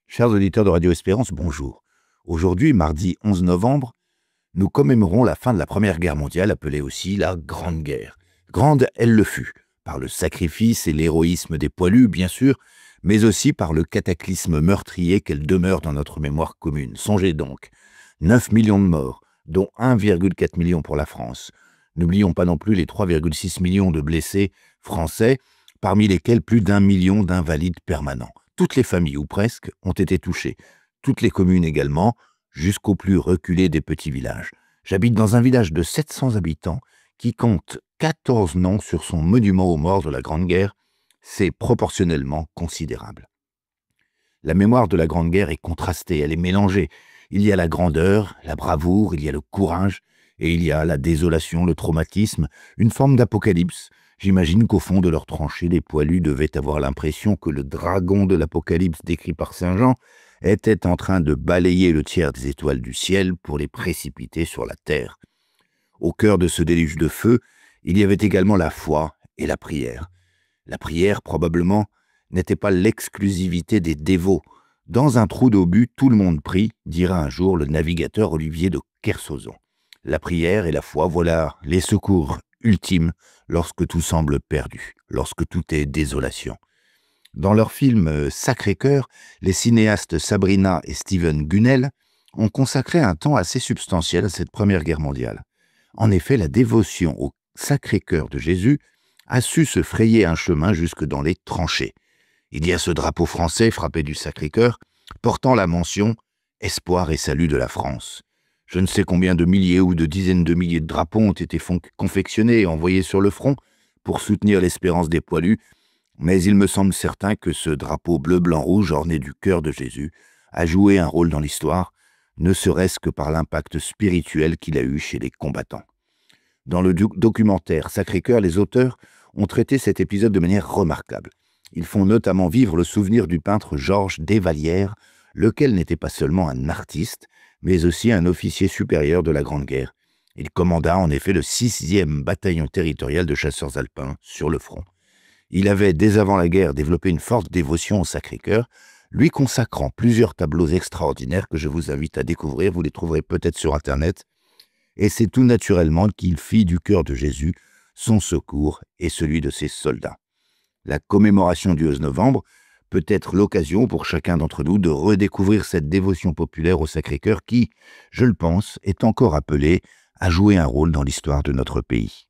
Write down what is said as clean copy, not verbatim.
Chers auditeurs de Radio Espérance, bonjour. Aujourd'hui, mardi 11 novembre, nous commémorons la fin de la Première Guerre mondiale, appelée aussi la Grande Guerre. Grande, elle le fut, par le sacrifice et l'héroïsme des poilus, bien sûr, mais aussi par le cataclysme meurtrier qu'elle demeure dans notre mémoire commune. Songez donc, 9 millions de morts, dont 1,4 million pour la France. N'oublions pas non plus les 3,6 millions de blessés français, parmi lesquels plus d'1 million d'invalides permanents. Toutes les familles, ou presque, ont été touchées. Toutes les communes également, jusqu'au plus reculé des petits villages. J'habite dans un village de 700 habitants qui compte 14 noms sur son monument aux morts de la Grande Guerre. C'est proportionnellement considérable. La mémoire de la Grande Guerre est contrastée, elle est mélangée. Il y a la grandeur, la bravoure, il y a le courage, et il y a la désolation, le traumatisme, une forme d'apocalypse. J'imagine qu'au fond de leur tranchée, les poilus devaient avoir l'impression que le dragon de l'Apocalypse décrit par Saint Jean était en train de balayer le tiers des étoiles du ciel pour les précipiter sur la terre. Au cœur de ce déluge de feu, il y avait également la foi et la prière. La prière, probablement, n'était pas l'exclusivité des dévots. Dans un trou d'obus, tout le monde prie, dira un jour le navigateur Olivier de Kersauzon. La prière et la foi, voilà les secours ultimes lorsque tout semble perdu, lorsque tout est désolation. Dans leur film Sacré-Cœur, les cinéastes Sabrina et Steven Gunnell ont consacré un temps assez substantiel à cette Première Guerre mondiale. En effet, la dévotion au Sacré-Cœur de Jésus a su se frayer un chemin jusque dans les tranchées. Il y a ce drapeau français frappé du Sacré-Cœur, portant la mention « Espoir et salut de la France ». Je ne sais combien de milliers ou de dizaines de milliers de drapeaux ont été confectionnés et envoyés sur le front pour soutenir l'espérance des poilus, mais il me semble certain que ce drapeau bleu-blanc-rouge orné du cœur de Jésus a joué un rôle dans l'histoire, ne serait-ce que par l'impact spirituel qu'il a eu chez les combattants. Dans le documentaire Sacré-Cœur, les auteurs ont traité cet épisode de manière remarquable. Ils font notamment vivre le souvenir du peintre Georges Desvallières, lequel n'était pas seulement un artiste, mais aussi un officier supérieur de la Grande Guerre. Il commanda en effet le 6e bataillon territorial de chasseurs alpins sur le front. Il avait, dès avant la guerre, développé une forte dévotion au Sacré-Cœur, lui consacrant plusieurs tableaux extraordinaires que je vous invite à découvrir, vous les trouverez peut-être sur Internet, et c'est tout naturellement qu'il fit du cœur de Jésus son secours et celui de ses soldats. La commémoration du 11 novembre peut être l'occasion pour chacun d'entre nous de redécouvrir cette dévotion populaire au Sacré-Cœur qui, je le pense, est encore appelée à jouer un rôle dans l'histoire de notre pays.